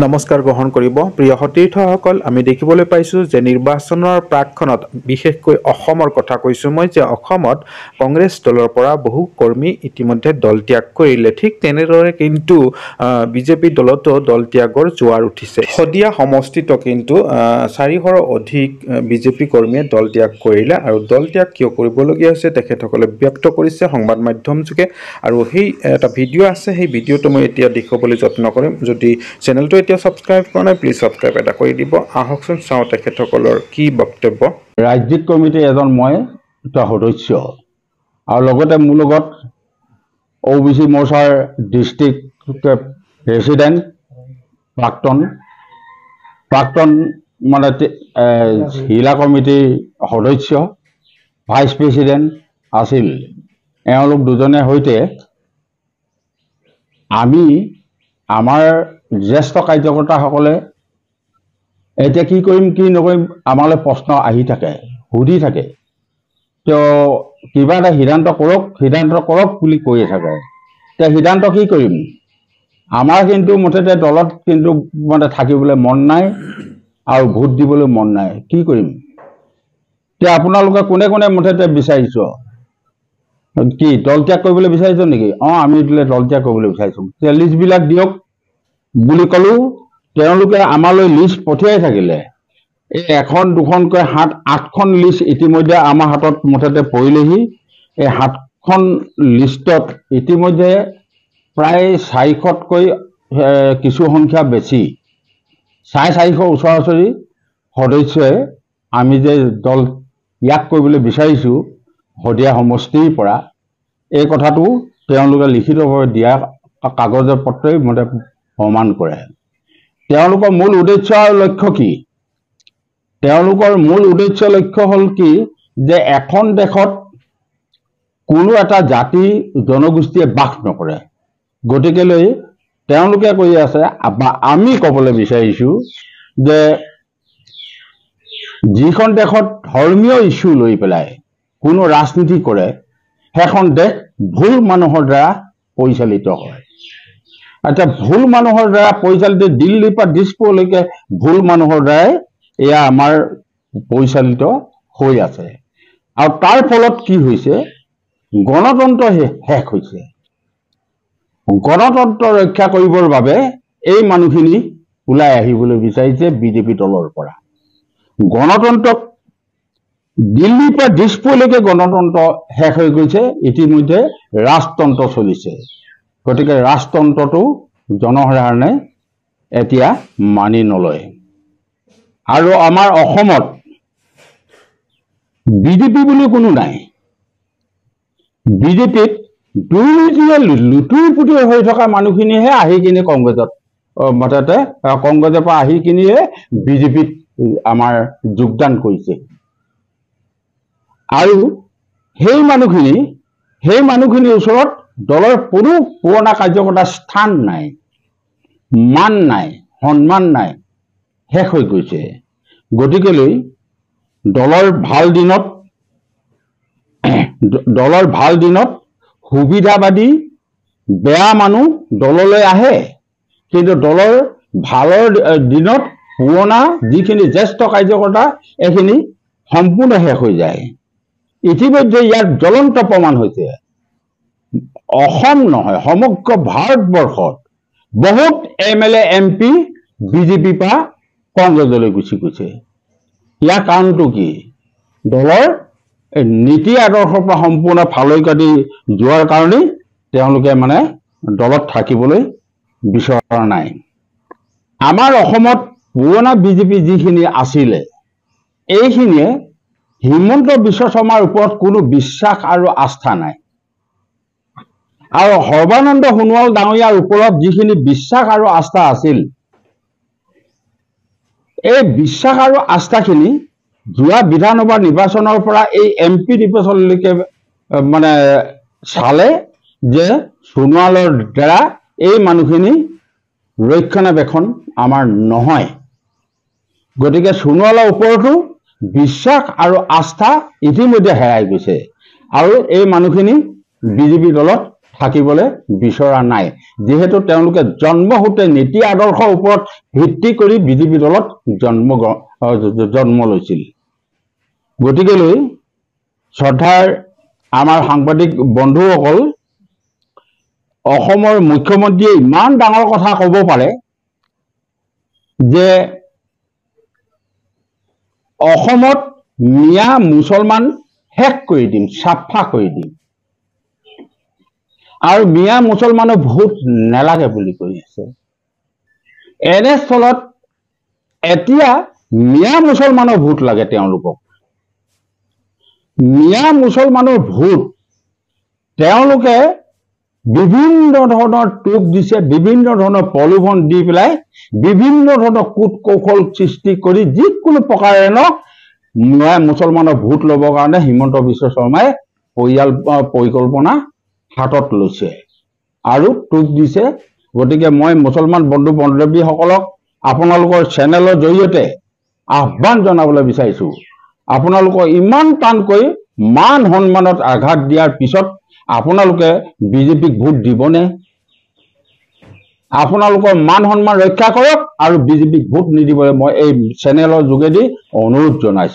নমস্কাৰ গ্ৰহণ কৰিব প্ৰিয় সতীৰ্থসকল আমি দেখিবলৈ পাইছোঁ যে নিৰ্বাচনৰ প্ৰাকখনত বিশেষকৈ অসমৰ কথা কৈছোঁ মই যে অসমত কংগ্ৰেছ দলৰ পৰা বহু কৰ্মী ইতিমধ্যে দল ত্যাগ কৰিলে ঠিক তেনেদৰে কিন্তু বিজেপি দলতো দল ত্যাগৰ জোৱাৰ উঠিছে শদিয়া সমষ্টিত কিন্তু 400ৰ অধিক বিজেপি কৰ্মীয়ে দল ত্যাগ কৰিলে আৰু দল ত্যাগ কিয় কৰিবলগীয়া হৈছে তেখেতসকলে ব্যক্ত কৰিছে সংবাদ মাধ্যম যোগে আৰু সেই এটা ভিডিঅ' আছে সেই ভিডিঅ'টো মই এতিয়া দেখুৱাবলৈ যত্ন কৰিম যদি চেনেলটো এতিয়া সাবস্ক্ৰাইব কৰা নাই প্লিজ সাবস্ক্ৰাইব এটা কৰি দিব আহকচোন চাওঁ তেখেতসকলৰ কি বক্তব্য ৰাজ্যিক কমিটি এজন মই সদস্য আৰু লগতে মোৰ লগত OBC মোৰ্চাৰ ডিস্ট্ৰিক্ট প্ৰেসিডেন্ট প্ৰাক্তন মানে জিলা কমিটিৰ সদস্য ভাইস প্ৰেসিডেন্ট আছিল এওঁলোক দুজনে সৈতে আমি আমাৰ জ্যেষ্ঠ কাৰ্যকৰ্তাসকলে এতিয়া কি কৰিম কি নকৰিম আমালৈ প্ৰশ্ন আহি থাকে সুধি থাকে তো কিবা এটা সিদ্ধান্ত কৰক বুলি কৈ থাকে তে সিদ্ধান্ত কি কৰিম আমাৰ কিন্তু মুঠতে দলত কিন্তু মানে থাকিবলৈ মন নাই আৰু ভোট দিবলৈ মন নাই কি কৰিম তে আপোনালোকে কোনে কোনে মুঠতে বিচাৰিছ কি দল ত্যাগ কৰিবলৈ বিচাৰিছ নেকি আমি দল ত্যাগ কৰিবলৈ বিচাৰিছো তে লিষ্ট বিলাক দিয়ক বুলি কলো তেওঁলোকে আমালৈ লিষ্ট পঠিয়াই থাকিলে এই এখন দুখনকৈ 7-8খন লিষ্ট ইতিমধ্যে আমাৰ হাতত মুঠতে পৰিলেহি এই 7খন লিষ্টত ইতিমধ্যে প্ৰায় 400তকৈ কিছু সংখ্যা বেছি 450 ওচৰা-ওচৰি সদস্যই আমি যে দল ত্যাগ কৰিবলৈ বিচাৰিছো শদিয়া সমষ্টিৰ পৰা এই কথাটো তেওঁলোকে লিখিতভাৱে দিয়া কাগজ পত্ৰই মতে প্ৰমাণ কৰে তেওঁলোকৰ মূল উদ্দেশ্য আৰু লক্ষ্য কি তেওঁলোকৰ মূল উদ্দেশ্য লক্ষ্য হল কি যে এখন দেশত কোনো এটা জাতি জনগোষ্ঠীয়ে বাস নকৰে গতিকেলৈ তেওঁলোকে কৈ আছে আমি ক'বলৈ বিচাৰিছো যে যিখন দেশত ধৰ্মীয় ইস্যু লৈ পেলাই কোনো ৰাজনীতি কৰে সেইখন দেশ ভুল মানুহৰ দ্বাৰা পৰিচালিত হয় আচ্ছা ভুল মানুহৰ দ্বাৰা পৰিচালিত দিল্লীৰ পৰা দিছপুৰলৈকে ভুল মানুহৰ দ্বাৰাই এয়া আমাৰ পৰিচালিত হৈ আছে আৰু তাৰ ফলত কি হৈছে গণতন্ত্ৰ শেষ হৈছে গণতন্ত্ৰ ৰক্ষা কৰিবৰ বাবে এই মানুহখিনি ওলাই আহিবলৈ বিচাৰিছে বিজেপি দলৰ পৰা গণতন্ত্ৰক দিল্লীৰ পৰা দিছপুৰলৈকে গণতন্ত্ৰ শেষ হৈ গৈছে ইতিমধ্যে ৰাজতন্ত্ৰ চলিছে গতিকে ৰাজতন্ত্ৰটো জনসাধাৰণে এতিয়া মানি নলয় আৰু আমাৰ অসমত বিজেপি বুলি কোনো নাই বিজেপিত দুৰ্নীতিৰে লুটুৰ-পুটুৰ হৈ থকা মানুহখিনিহে আহি কিনে কংগ্ৰেছত মততে কংগ্ৰেছৰ পৰা আহি কিনিহে বিজেপিত আমাৰ যোগদান কৰিছে আৰু সেই মানুহখিনিৰ ওচৰত দলৰ কোনো পুৰণা কাৰ্যকৰ্তাৰ স্থান নাই মান নাই সন্মান নাই শেষ হৈ গৈছে গতিকেলৈ দলৰ ভাল দিনত সুবিধাবাদী বেয়া মানুহ দললৈ আহে কিন্তু দলৰ ভালৰ দিনত পুৰণা যিখিনি জ্যেষ্ঠ কাৰ্যকৰ্তা এইখিনি সম্পূৰ্ণ শেষ হৈ যায় ইতিমধ্যে ইয়াৰ জ্বলন্ত প্ৰমাণ হৈছে অসম নহয় সমগ্ৰ ভাৰতবৰ্ষত বহুত MLA MP বিজেপিৰ পৰা কংগ্ৰেছলৈ গুচি গৈছে ইয়াৰ কাৰণটো কি দলৰ নীতি আদৰ্শৰ পৰা সম্পূৰ্ণ ফালৈ কাটি যোৱাৰ কাৰণে তেওঁলোকে মানে দলত থাকিবলৈ বিচৰা নাই আমাৰ অসমত পুৰণা বিজেপি যিখিনি আছিলে এইখিনিয়ে হিমন্ত বিশ্ব শৰ্মাৰ ওপৰত কোনো বিশ্বাস আৰু আস্থা নাই আৰু সৰ্বানন্দ সোণোৱাল ডাঙৰীয়াৰ ওপৰত যিখিনি বিশ্বাস আৰু আস্থা আছিল এই বিশ্বাস আৰু আস্থাখিনি যোৱা বিধানসভা নিৰ্বাচনৰ পৰা এই MP নিৰ্বাচনলৈকে মানে চালে যে সোণোৱালৰ দ্বাৰা এই মানুহখিনি ৰক্ষণাবেক্ষণ আমাৰ নহয় গতিকে সোণোৱালৰ ওপৰতো বিশ্বাস আৰু আস্থা ইতিমধ্যে হেৰাই গৈছে আৰু এই মানুহখিনি বিজেপি দলত থাকিবলৈ বিচৰা নাই, যিহেতু তেওঁলোকে জন্মসূত্ৰে নীতি আদৰ্শৰ ওপৰত ভিত্তি কৰি বিজেপি দলত জন্ম লৈছিল। গতিকেলৈ শ্ৰদ্ধাৰ আমাৰ সাংবাদিক বন্ধুসকল, অসমৰ মুখ্যমন্ত্ৰীয়ে ইমান ডাঙৰ কথা ক'ব পাৰে যে অসমত মিয়া মুছলমান শেষ কৰি দিম, চাফা কৰি দিম, আৰু মিয়া মুছলমানৰ ভোট নেলাগে বুলি কৈ আছে। এনেস্থলত এতিয়া মিয়া মুছলমানৰ ভোট লাগে তেওঁলোকক। মিয়া মুছলমানৰ ভোট তেওঁলোকে বিভিন্ন ধৰণৰ টোপ দিছে, বিভিন্ন ধৰণৰ প্ৰলোভন দি পেলাই, বিভিন্ন ধৰণৰ কূট কৌশল সৃষ্টি কৰি যিকোনো প্ৰকাৰে মিয়া মুছলমানৰ ভোট ল'বৰ কাৰণে হিমন্ত বিশ্ব শৰ্মাই পৰিকল্পনা হাতত লৈছে আৰু টোপ দিছে। গতিকে মই মুছলমান বন্ধু বান্ধৱীসকলক আপোনালোকৰ চেনেলৰ জৰিয়তে আহ্বান জনাবলৈ বিচাৰিছো, আপোনালোকৰ ইমান টানকৈ মান সন্মানত আঘাত দিয়াৰ পিছত আপোনালোকে বিজেপিক ভোট দিবনে? আপোনালোকৰ মান সন্মান ৰক্ষা কৰক আৰু বিজেপিক ভোট নিদিবলৈ মই এই চেনেলৰ যোগেদি অনুৰোধ জনাইছো।